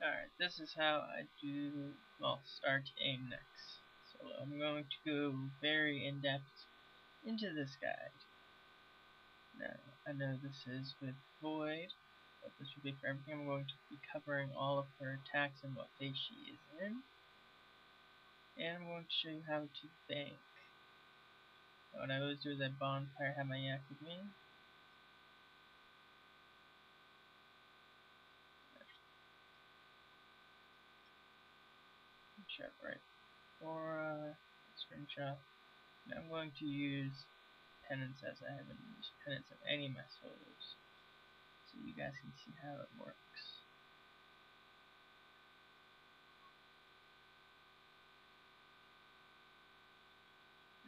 Alright, this is how I do, well, start a next. So I'm going to go very in-depth into this guide. Now, I know this is with Void, but this will be for everything. I'm going to be covering all of her attacks and what phase she is in. And I'm going to show you how to bank. What I always do is I bonfire, have my yak with me. Check right for screenshot. Now I'm going to use penance as I haven't used penance in any of my solos, so you guys can see how it works.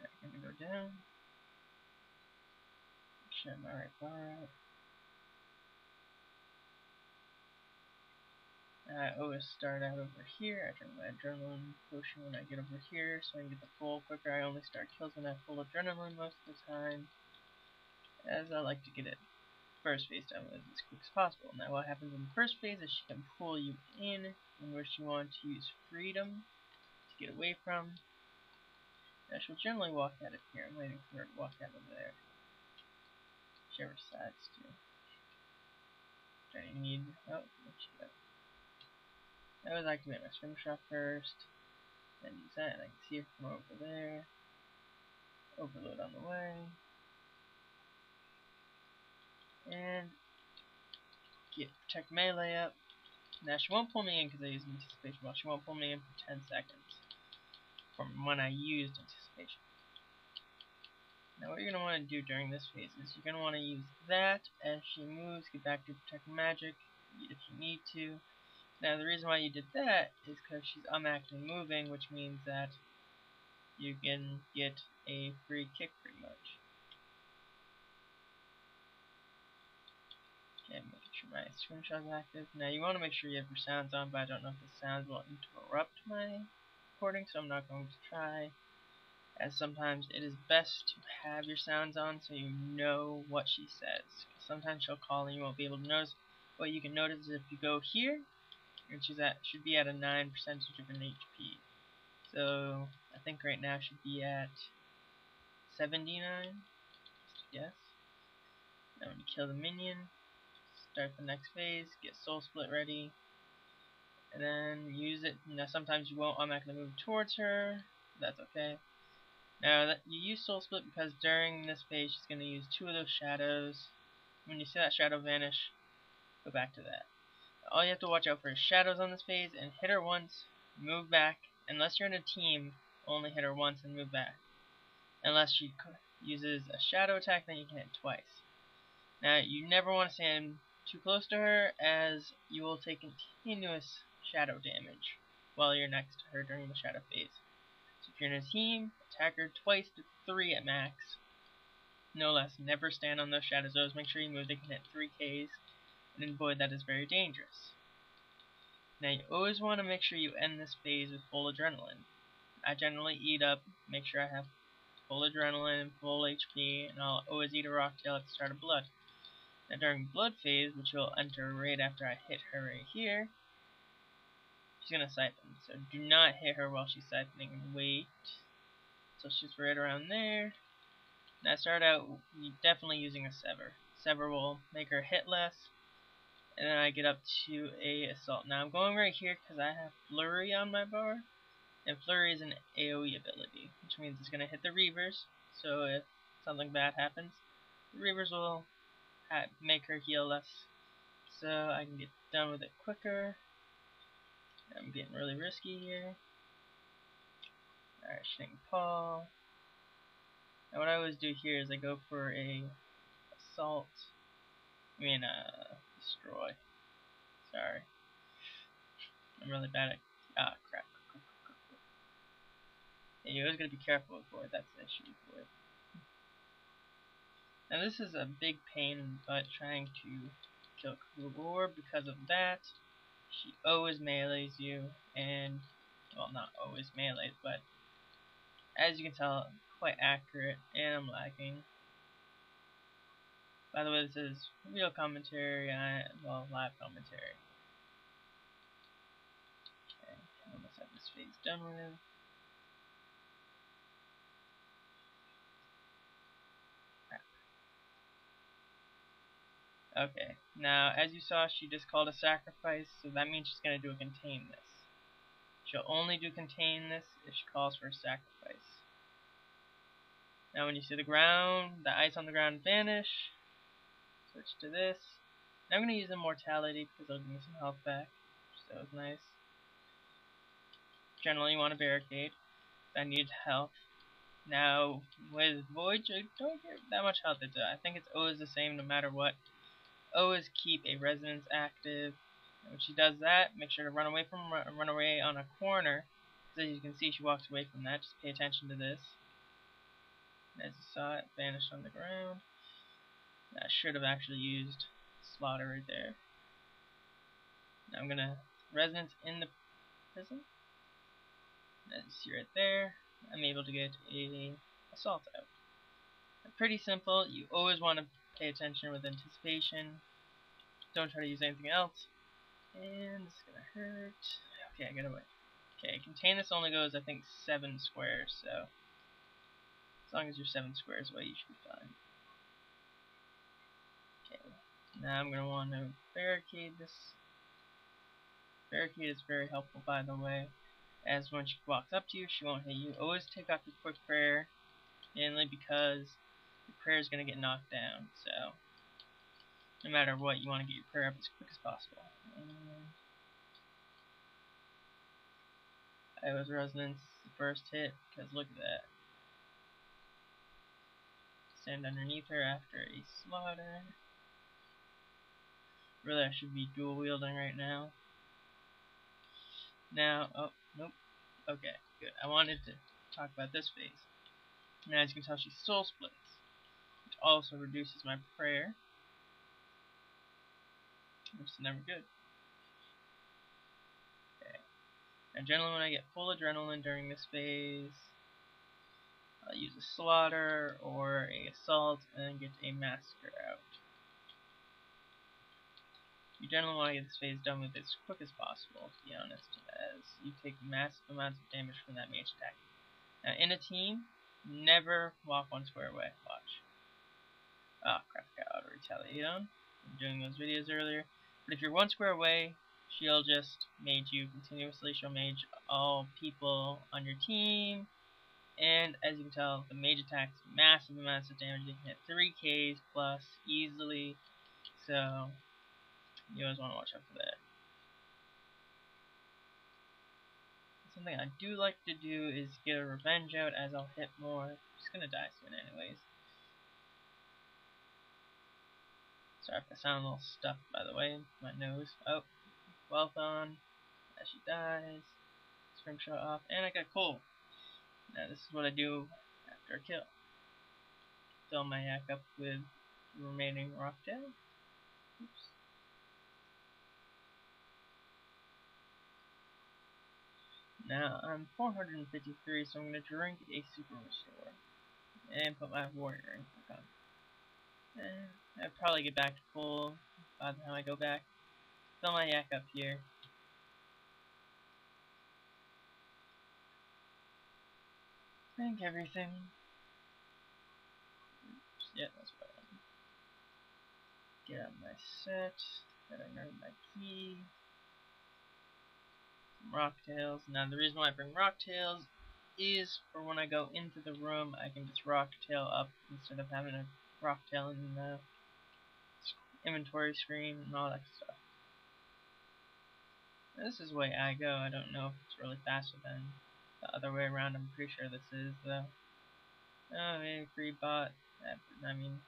Now I'm going to go down, shut my right bar out. I always start out over here. I drink my adrenaline potion when I get over here so I can get the full quicker. I only start kills when I have full adrenaline most of the time, as I like to get it first phase done with as quick as possible. Now what happens in the first phase is she can pull you in where she wants to use freedom to get away from. Now she'll generally walk out of here. I'm waiting for her to walk out of there. Whichever decides to. I need, oh, what she got? I always activate my swim shot first, then use that, and I can see it from over there. Overload on the way. And get protect melee up. Now she won't pull me in because I used anticipation. Well, she won't pull me in for 10 seconds from when I used anticipation. Now what you're going to want to do during this phase is you're going to want to use that as she moves, get back to protect magic if you need to. Now the reason why you did that is because she's automatically moving, which means that you can get a free kick pretty much. Okay, making sure my screenshot is active. Now you want to make sure you have your sounds on, but I don't know if the sounds will interrupt my recording, so I'm not going to try. As sometimes it is best to have your sounds on so you know what she says. Sometimes she'll call and you won't be able to notice. What you can notice is if you go here, and should be at a 9% of an HP. So I think right now should be at 79. Yes. Now when you kill the minion, start the next phase, get soul split ready, and then use it. Now sometimes you won't automatically move towards her. That's okay. Now that you use soul split because during this phase she's going to use 2 of those shadows. When you see that shadow vanish, go back to that. All you have to watch out for is shadows on this phase, and hit her once, move back. Unless you're in a team, only hit her once and move back. Unless she uses a shadow attack, then you can hit twice. Now you never want to stand too close to her, as you will take continuous shadow damage while you're next to her during the shadow phase. So if you're in a team, attack her twice to 3 at max. No less. Never stand on those shadows. Always make sure you move. They can hit 3Ks. And in Void, that is very dangerous. Now you always want to make sure you end this phase with full adrenaline. I generally eat up, make sure I have full adrenaline, full HP, and I'll always eat a rock tail at the start of blood. Now during blood phase, which will enter right after I hit her right here, she's going to siphon. So do not hit her while she's siphoning. Wait until she's right around there. Now start out definitely using a sever. Sever will make her hit less. And then I get up to a assault. Now I'm going right here because I have flurry on my bar, and flurry is an AoE ability, which means it's going to hit the reavers. So if something bad happens, the reavers will make her heal less, so I can get done with it quicker. I'm getting really risky here. Alright, Shank Paul. Now what I always do here is I go for a assault. Destroy. Sorry. I'm really bad at crap. Yeah, you always gotta be careful with Void, that's the issue with Void. Now this is a big pain in the butt trying to kill Kugor. Because of that, she always melees you, and, well, not always melees, but as you can tell, quite accurate, and I'm lagging. By the way, this is real commentary, live commentary. this phase done with. Okay, now as you saw, she just called a sacrifice, so that means she's going to do a contain this. She'll only do contain this if she calls for a sacrifice. Now when you see the ground, the ice on the ground vanish, switch to this. Now I'm going to use Immortality because it'll give me some health back, so that was nice. Generally you want a barricade. I need health. Now with Void, I don't get that much health. I think it's always the same no matter what. Always keep a resonance active. And when she does that, make sure to run away on a corner. So as you can see, she walks away from that. Just pay attention to this. As you saw, it vanished on the ground. I should have actually used Slaughter right there. Now I'm gonna resonance in the prison. As you see right there, I'm able to get a assault out. Pretty simple. You always want to pay attention with anticipation. Don't try to use anything else. And it's gonna hurt. Okay, get away. Okay, contain this only goes, I think, 7 squares, so as long as you're 7 squares away, you should be fine. Okay, now I'm gonna want to barricade this. Barricade is very helpful, by the way, as when she walks up to you, she won't hit you. Always take off your quick prayer, mainly because your prayer is gonna get knocked down, so no matter what, you want to get your prayer up as quick as possible. And I was resonance the first hit, because look at that. Stand underneath her after a slaughter. Really, I should be dual wielding right now. Now, oh, nope. Okay, good. I wanted to talk about this phase. Now, as you can tell, she soul splits, which also reduces my prayer, which is never good. Okay. Now, generally, when I get full adrenaline during this phase, I'll use a slaughter or a assault and get a massacre out. You generally want to get this phase done with as quick as possible, to be honest, as you take massive amounts of damage from that mage attack. Now, in a team, never walk 1 square away. Watch. Oh crap, I got auto-retaliate on. I'm doing those videos earlier. But if you're 1 square away, she'll just mage you continuously. She'll mage all people on your team. And as you can tell, the mage attacks massive amounts of damage. They can hit 3Ks plus easily. So you always want to watch out for that. Something I do like to do is get a revenge out as I'll hit more. I'm just gonna die soon anyways. Sorry if I sound a little stuffed, by the way. My nose. Oh, well done. As she dies. Scrimshaw off. And I got cold. Now this is what I do after a kill. Fill my yak up with the remaining rocktail. Oops. Now I'm 453, so I'm going to drink a super restore. And put my warrior in back on. And I'll probably get back to full by the time I go back. Fill my yak up here. Drink everything. Oops, yeah, that's what I want. Get out my set. Gotta nerd my key. Some rocktails. Now the reason why I bring rocktails is for when I go into the room, I can just rocktail up instead of having a rocktail in the inventory screen and all that stuff. Now, this is the way I go. I don't know if it's really faster than the other way around. I'm pretty sure this is though. Oh, maybe free bot. I mean,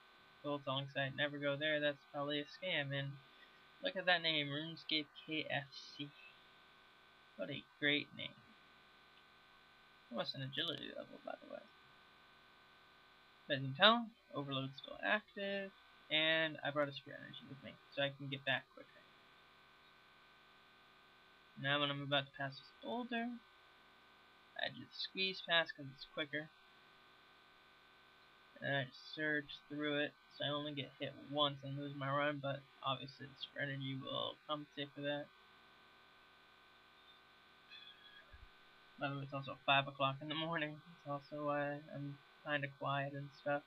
gold selling site. Never go there. That's probably a scam. And look at that name, RuneScape KFC. What a great name. Almost an agility level, by the way. But as you can tell, Overload's still active, and I brought a Spirit Energy with me, so I can get back quicker. Now when I'm about to pass this boulder, I just squeeze past because it's quicker. And I just surge through it, so I only get hit once and lose my run, but obviously the Spirit Energy will compensate for that. By the way, it's also 5 o'clock in the morning. It's also why I'm kind of quiet and stuff.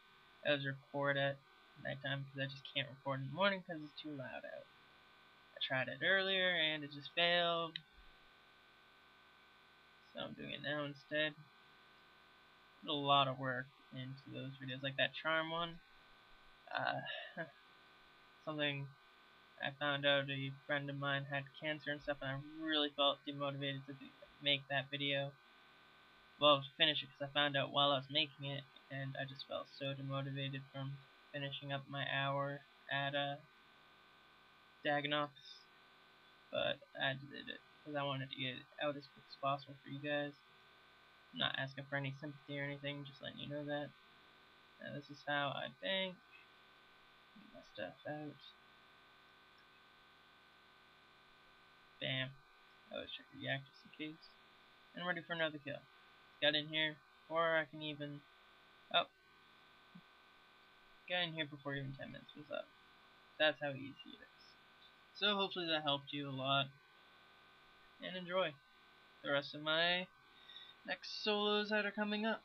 I always record at nighttime because I just can't record in the morning because it's too loud out. I tried it earlier and it just failed. So I'm doing it now instead. Put a lot of work into those videos, like that charm one. Something I found out a friend of mine had cancer and stuff, and I really felt demotivated to make that video. Well, to finish it, because I found out while I was making it, and I just felt so demotivated from finishing up my hour at Dagonox. But I did it because I wanted to get it out as quick as possible for you guys. I'm not asking for any sympathy or anything, just letting you know that. Now this is how I think. Get my stuff out. Bam. I always check the yak just in case. And I'm ready for another kill. Got in here, or I can even... Oh. Got in here before even 10 minutes was up. That's how easy it is. So hopefully that helped you a lot. And enjoy the rest of my next solos that are coming up.